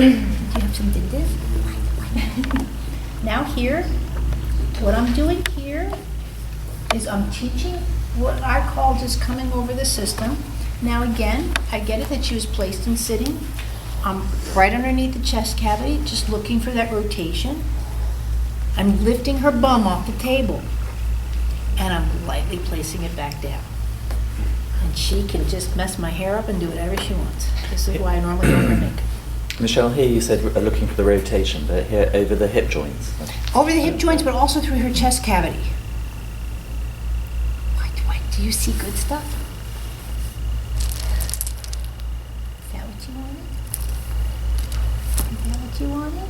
Do you have something to do? Now here, what I'm doing here is I'm teaching what I call just coming over the system. Now again, I get it that she was placed in sitting. I'm right underneath the chest cavity, just looking for that rotation. I'm lifting her bum off the table, and I'm lightly placing it back down. And she can just mess my hair up and do whatever she wants. This is why I normally don't wear makeup. Michelle, here you said looking for the rotation, but here over the hip joints. Over the hip joints, but also through her chest cavity. Do you see good stuff? Is that what you wanted? Is that what you wanted?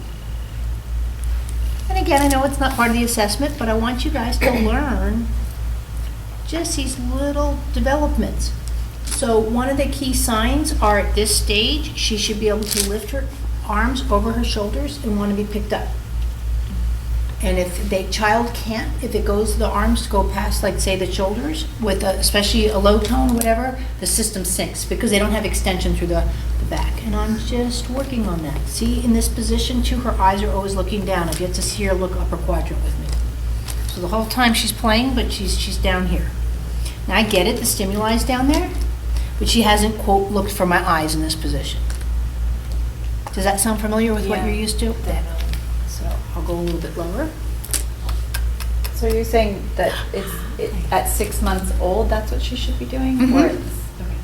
And again, I know it's not part of the assessment, but I want you guys to learn just these little developments. So one of the key signs are at this stage, she should be able to lift her arms over her shoulders and want to be picked up. And if the child can't, if it goes, the arms go past, like say the shoulders, with especially a low tone or whatever, the system sinks because they don't have extension through the back. And I'm just working on that. See, in this position too, her eyes are always looking down. I've yet to see her look upper quadrant with me. So the whole time she's playing, but she's down here. Now I get it, the stimuli is down there, but she hasn't, quote, looked for my eyes in this position. Does that sound familiar with what you're used to? Definitely. So I'll go a little bit lower. So you're saying that at 6 months old, that's what she should be doing? Mhm. Or it's, okay.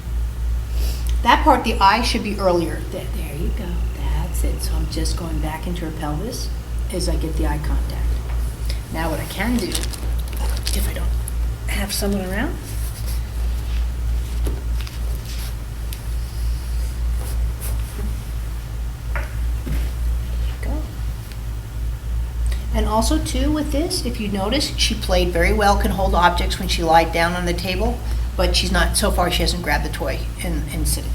That part, the eye should be earlier. There you go. That's it. So I'm just going back into her pelvis as I get the eye contact. Now what I can do, if I don't have someone around, go. And also too with this, if you notice, she played very well, can hold objects when she lied down on the table, but she's not, so far she hasn't grabbed the toy and sitting.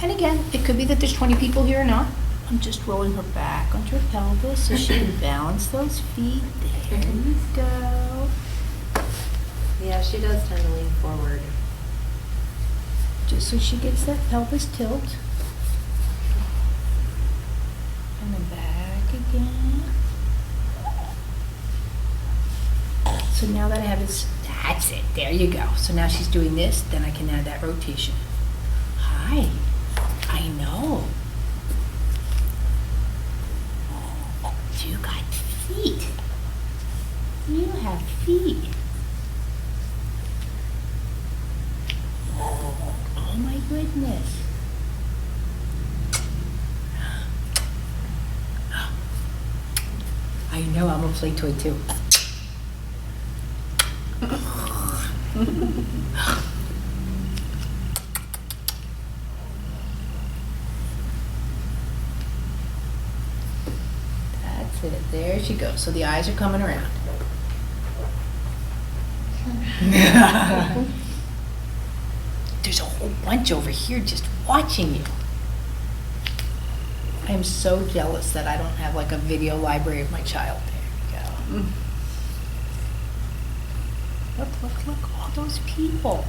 And again, it could be that there's 20 people here or not. I'm just rolling her back onto her pelvis so she can balance those feet. There you go. Yeah, she does tend to lean forward. Just so she gets that pelvis tilt. And then back again. So now that I have this, that's it, there you go. So now she's doing this, then I can add that rotation. Hi, I know. You got feet. You have feet. Oh my goodness. I know, I'm a play toy too. That's it, there she goes. So the eyes are coming around. There's a whole bunch over here just watching you. I am so jealous that I don't have like a video library of my child. There we go. Look, all those people.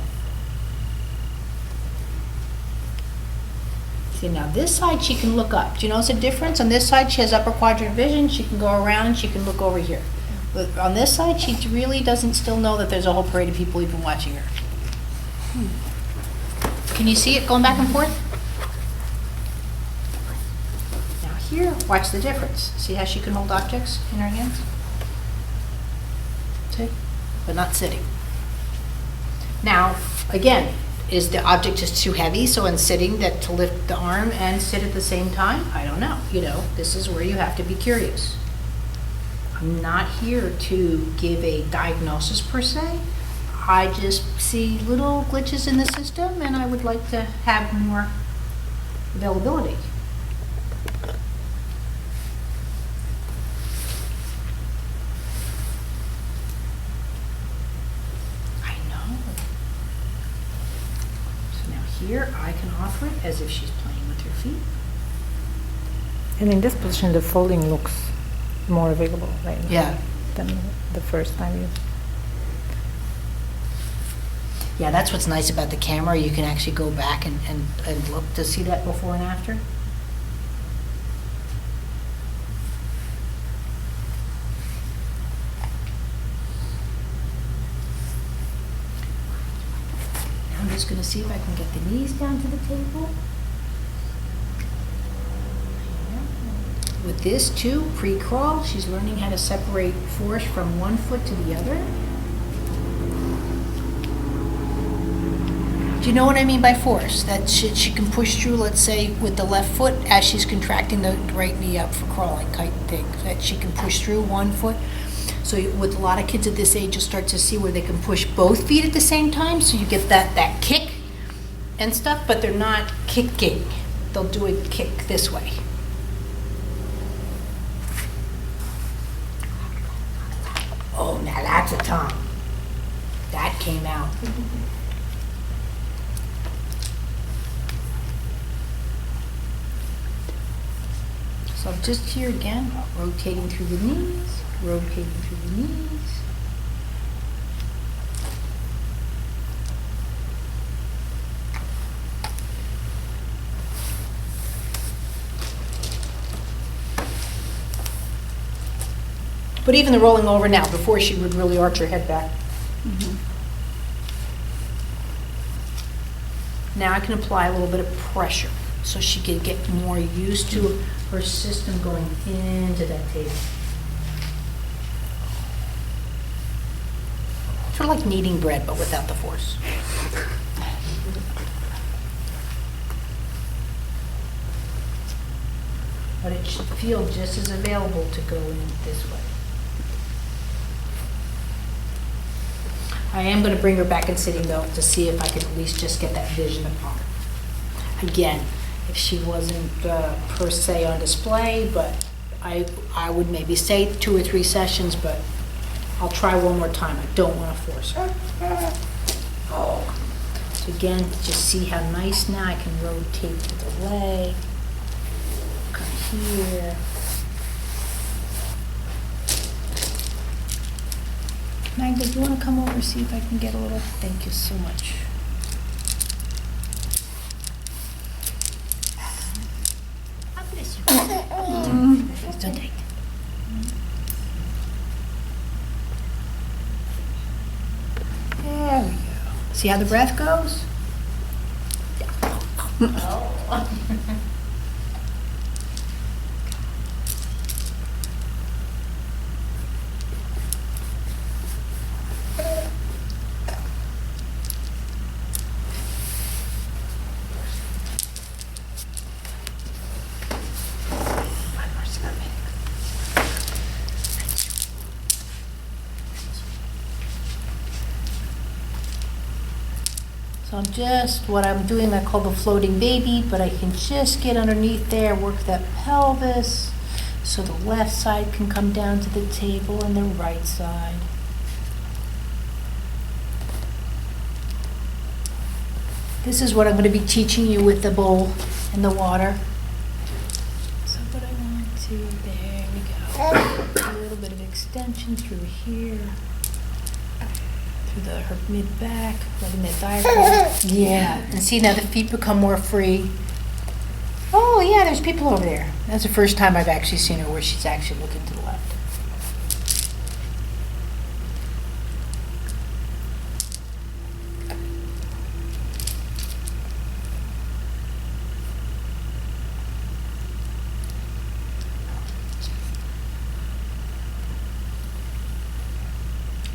See, now this side she can look up. Do you notice a difference? On this side she has upper quadrant vision. She can go around and she can look over here. But on this side she really doesn't still know that there's a whole parade of people even watching her. Can you see it going back and forth? Now here, watch the difference. See how she can hold objects in her hands? See? But not sitting. Now, again, is the object just too heavy, so in sitting that to lift the arm and sit at the same time? I don't know. You know, this is where you have to be curious. I'm not here to give a diagnosis per se. I just see little glitches in the system and I would like to have more availability. I know. So now here I can offer it as if she's playing with her feet. And in this position, the folding looks more available, right? Yeah. Than the first time you. Yeah, that's what's nice about the camera. You can actually go back and look to see that before and after. just gonna see if I can get the knees down to the table. With this too, pre-crawl, she's learning how to separate force from one foot to the other. Do you know what I mean by force? That she can push through, let's say, with the left foot as she's contracting the right knee up for crawling type thing. That she can push through one foot. So with a lot of kids at this age, you'll start to see where they can push both feet at the same time. So you get that kick and stuff, but they're not kicking. They'll do a kick this way. Oh, now that's a tongue. That came out. So just here again, rotating through the knees, rotating through the knees. But even the rolling over now, before she would really arch her head back. Now I can apply a little bit of pressure so she can get more used to her system going into that table. Sort of like kneading bread, but without the force. But it should feel just as available to go in this way. I am going to bring her back in sitting though to see if I can at least just get that vision of her. Again, if she wasn't per se on display, but I would maybe say 2 or 3 sessions, but I'll try one more time. I don't want to force her. Oh. So again, just see how nice now I can rotate to the leg. Come here. Magda, do you want to come over and see if I can get a little? Thank you so much. God bless you. Don't take it. There we go. See how the breath goes? So what I'm doing, I call the floating baby, but I can just get underneath there, work that pelvis, so the left side can come down to the table and the right side. This is what I'm going to be teaching you with the bowl and the water. So what I want to, there we go. A little bit of extension through here. Through her mid-back, letting that diaphragm. Yeah, and see now the feet become more free. Oh yeah, there's people over there. That's the first time I've actually seen her where she's actually looking to the left.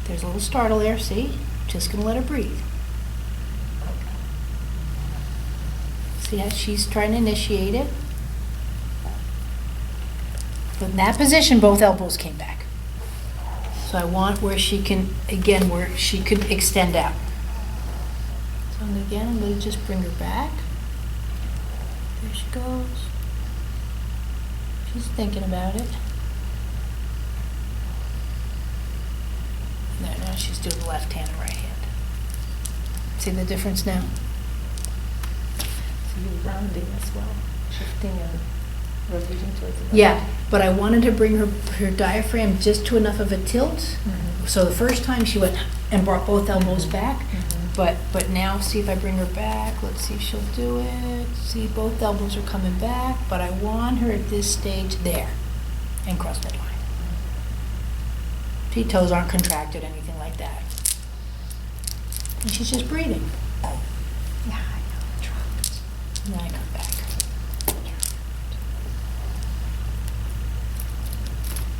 There's a little startle there, see? Just gonna let her breathe. See how she's trying to initiate it? But in that position, both elbows came back. So I want where she can, again, where she could extend out. So again, I'm gonna just bring her back. There she goes. She's thinking about it. There, now she's doing the left hand and right hand. See the difference now? So you're rounding as well, shifting and rotating towards the left. Yeah, but I wanted to bring her diaphragm just to enough of a tilt. Mm-hmm. So the first time she went and brought both elbows back, but now see if I bring her back. Let's see if she'll do it. See, both elbows are coming back, but I want her at this stage there and cross midline. Feet toes aren't contracted, anything like that. And she's just breathing. Yeah, I know. Now I come back.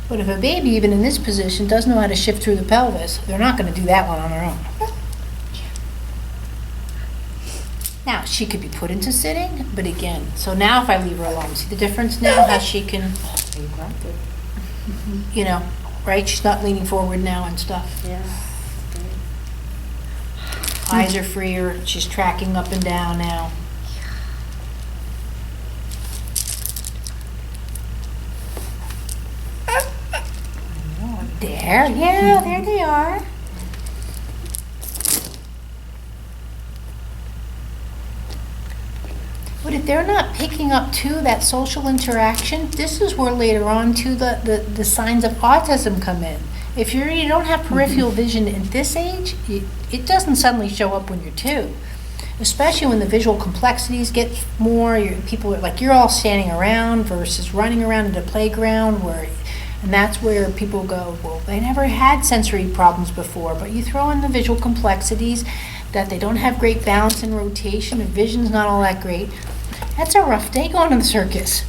But if a baby, even in this position, doesn't know how to shift through the pelvis, they're not going to do that one on their own. Now, she could be put into sitting, but again, so now if I leave her alone, see the difference now, how she can, you know, right? She's not leaning forward now and stuff. Yeah. Eyes are freer, she's tracking up and down now. There, yeah, there they are. But if they're not picking up too that social interaction, this is where later on too the signs of autism come in. If you don't have peripheral vision at this age, it doesn't suddenly show up when you're 2. Especially when the visual complexities get more, people are like, you're all standing around versus running around in the playground and that's where people go, well, they never had sensory problems before, but you throw in the visual complexities, that they don't have great balance and rotation, the vision's not all that great. That's a rough day going to the circus.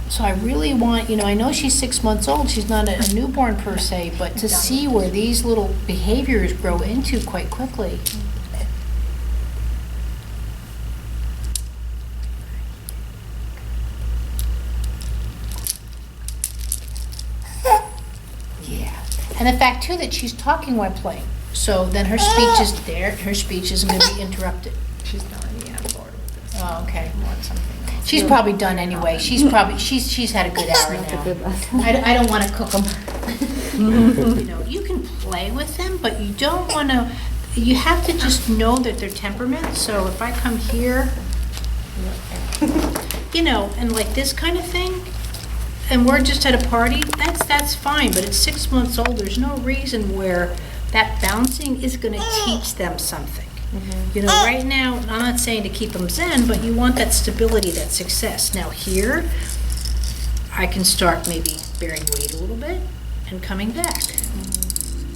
So I really want, I know she's 6 months old, she's not a newborn per se, but to see where these little behaviors grow into quite quickly. Yeah, and the fact too that she's talking while playing, so then her speech is there, her speech isn't going to be interrupted. She's done, yeah, I'm bored with this. Oh, okay. I want something else. She's probably done anyway. She's had a good hour That's a now. good lesson. I don't want to cook them. You can play with them, but you don't want to. You have to just know that they're temperament. So if I come here, and like this kind of thing, and we're just at a party, that's fine. But it's 6 months old. There's no reason where that bouncing is going to teach them something. Right now, I'm not saying to keep them zen, but you want that stability, that success. Now here, I can start maybe bearing weight a little bit and coming back.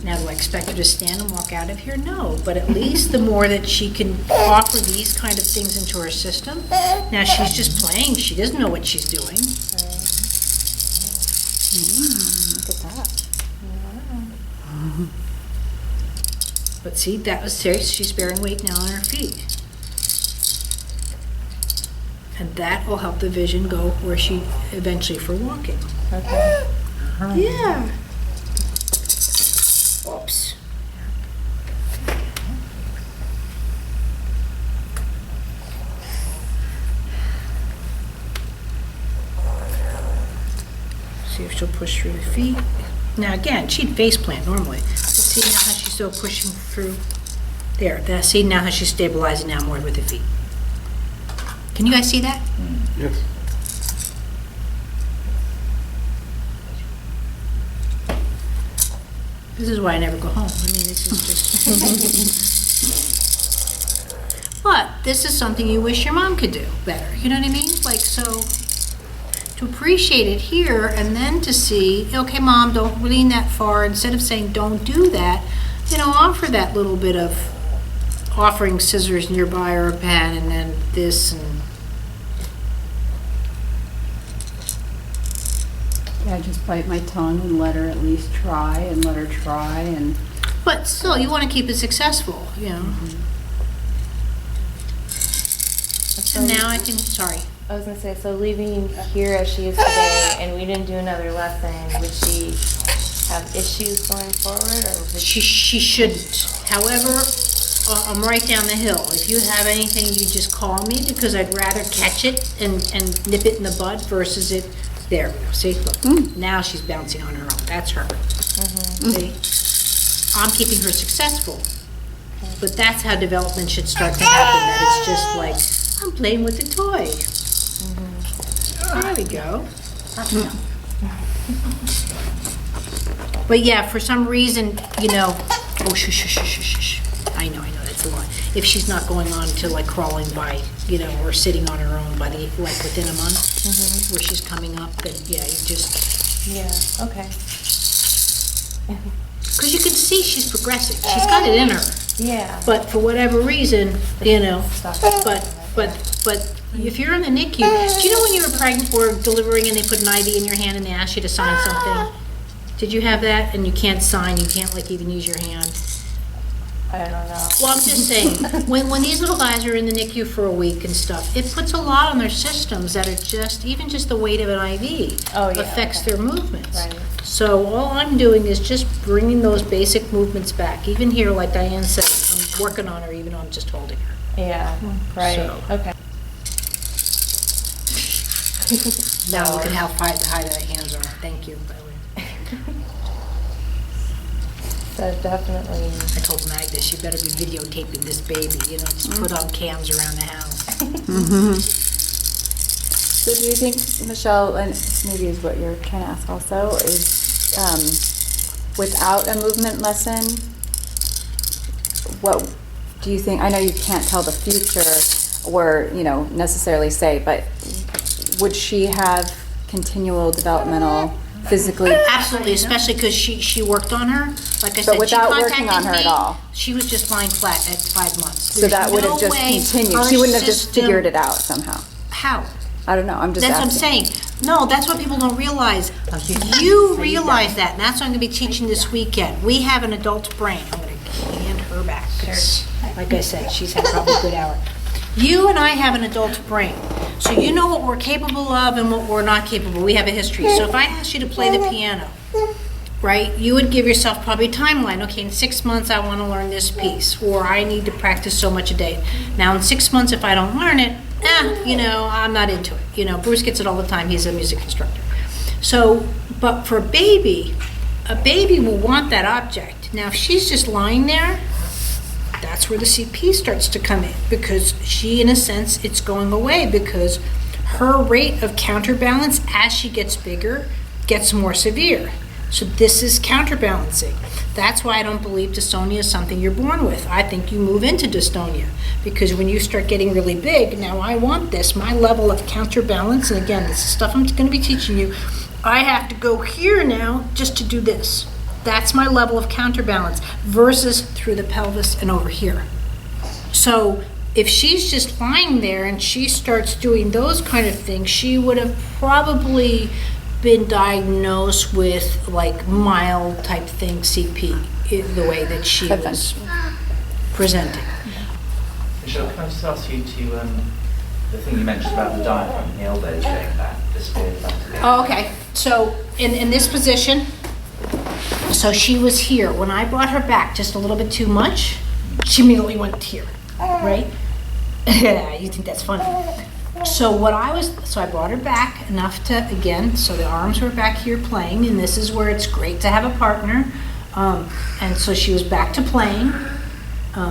Now, do I expect her to stand and walk out of here? No, but at least the more that she can offer these kind of things into her system. Now, she's just playing. She doesn't know what she's doing. Look at that. But see, that was serious. She's bearing weight now on her feet. And that will help the vision go where she eventually for walking. Okay. Yeah. Oops. See if she'll push through the feet. Now again, she'd face plant normally. But see now how she's still pushing through. There. See now how she's stabilizing now more with the feet. Can you guys see that? Yes. This is why I never go home. I mean, this is just. But this is something you wish your mom could do better. You know what I mean? Like, so to appreciate it here and then to see, okay, mom, don't lean that far. Instead of saying don't do that, offer that little bit of offering scissors nearby or a pen and then this and. Yeah, just bite my tongue and let her at least try and let her try and. But still, you want to keep it successful, And now I can, sorry. I was gonna say, so leaving here as she is today, and we didn't do another lesson, would she have issues going forward, or would She shouldn't. However, I'm right down the hill. If you have anything, you just call me because I'd rather catch it and nip it in the bud versus it. There we go. See, look. Now she's bouncing on her own. That's her. See, I'm keeping her successful, but that's how development should start to happen. That it's just like I'm playing with a toy. There we go. But yeah, for some reason, oh, shush. I know, that's a lot. If she's not going on to like crawling by, or sitting on her own by within a month, where she's coming up, then yeah, you just. yeah, okay. because you can see she's progressing. She's got it in her. Yeah. But for whatever reason, but if you're in the NICU, do you know when you were pregnant or delivering and they put an IV in your hand and they asked you to sign something? Did you have that? And you can't sign, you can't like even use your hand? I don't know. Well, I'm just saying, when these little guys are in the NICU for a week and stuff, it puts a lot on their systems that are even just the weight of an IV affects their movements. Right. So all I'm doing is just bringing those basic movements back. Even here, like Diane said, I'm working on her even though I'm just holding her. Yeah, right, So- okay. Now look at how high the hands are. Thank you, by the way. So definitely, I told Magda she better be videotaping this baby, just put on cams around the house. So do you think, Michelle, and maybe is what you're trying to ask also, is without a movement lesson, what do you think, I know you can't tell the future or, necessarily say, but would she have continual developmental physically? Absolutely, especially because she worked on her. Like I said, But without she working on her contacted at me. all? She was just lying flat at 5 months. So that would have There's no just way continued? her She wouldn't have just system- figured it out somehow? How? I don't know, I'm just That's what I'm asking. saying. No, that's what people don't realize. You realize that, and that's what I'm going to be teaching this weekend. We have an adult brain. I'm going to hand her back. 'Cause, like I said, she's had probably a good hour. You and I have an adult brain. So you know what we're capable of and what we're not capable. We have a history. So if I asked you to play the piano, right, you would give yourself probably a timeline. Okay, in 6 months I want to learn this piece, or I need to practice so much a day. Now in 6 months if I don't learn it, I'm not into it. Bruce gets it all the time. He's a music instructor. So, but for a baby will want that object. Now if she's just lying there, that's where the CP starts to come in, because she, in a sense, it's going away because her rate of counterbalance as she gets bigger gets more severe. So this is counterbalancing. That's why I don't believe dystonia is something you're born with. I think you move into dystonia, because when you start getting really big, now I want this, my level of counterbalance, and again, this is stuff I'm going to be teaching you, I have to go here now just to do this. That's my level of counterbalance versus through the pelvis and over here. So if she's just lying there and she starts doing those kind of things, she would have probably been diagnosed with like mild type thing CP, the way that she was presenting. Michelle, can I just ask you to, the thing you mentioned about the diaphragm and the elbows going back, disappeared back again? Oh, okay. So in this position, so she was here. When I brought her back just a little bit too much, she immediately went here, right? You think that's funny. So I brought her back enough to, again, so the arms were back here playing, and this is where it's great to have a partner. And so she was back to playing.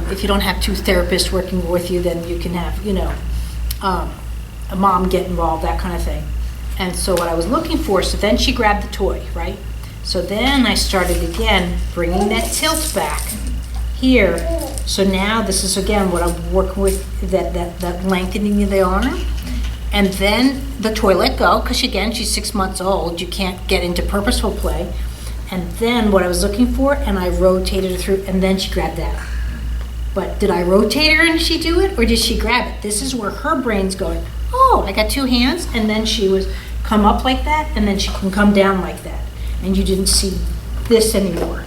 If you don't have two therapists working with you, then you can have, a mom get involved, that kind of thing. And so what I was looking for, so then she grabbed the toy, right? So then I started again bringing that tilt back here. So now this is again what I'm working with, that lengthening of the arm. And then the toy let go, because again, she's 6 months old. You can't get into purposeful play. And then what I was looking for, and I rotated her through, and then she grabbed that. But did I rotate her and she do it, or did she grab it? This is where her brain's going, oh, I got two hands, and then she was come up like that, and then she can come down like that. And you didn't see this anymore.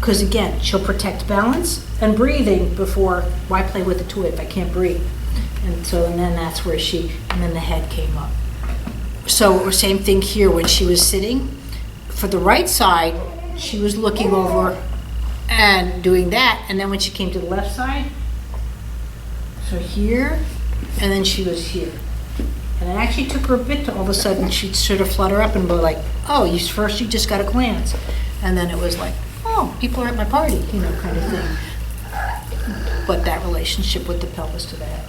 Because again, she'll protect balance and breathing before, why play with the toy if I can't breathe? And then that's where and then the head came up. So same thing here, when she was sitting, for the right side, she was looking over and doing that, and then when she came to the left side, so here, and then she was here. And it actually took her a bit to all of a sudden, she'd sort of flutter up and go like, oh, first you just got a glance. And then it was like, oh, people are at my party, kind of thing. But that relationship with the pelvis to the head.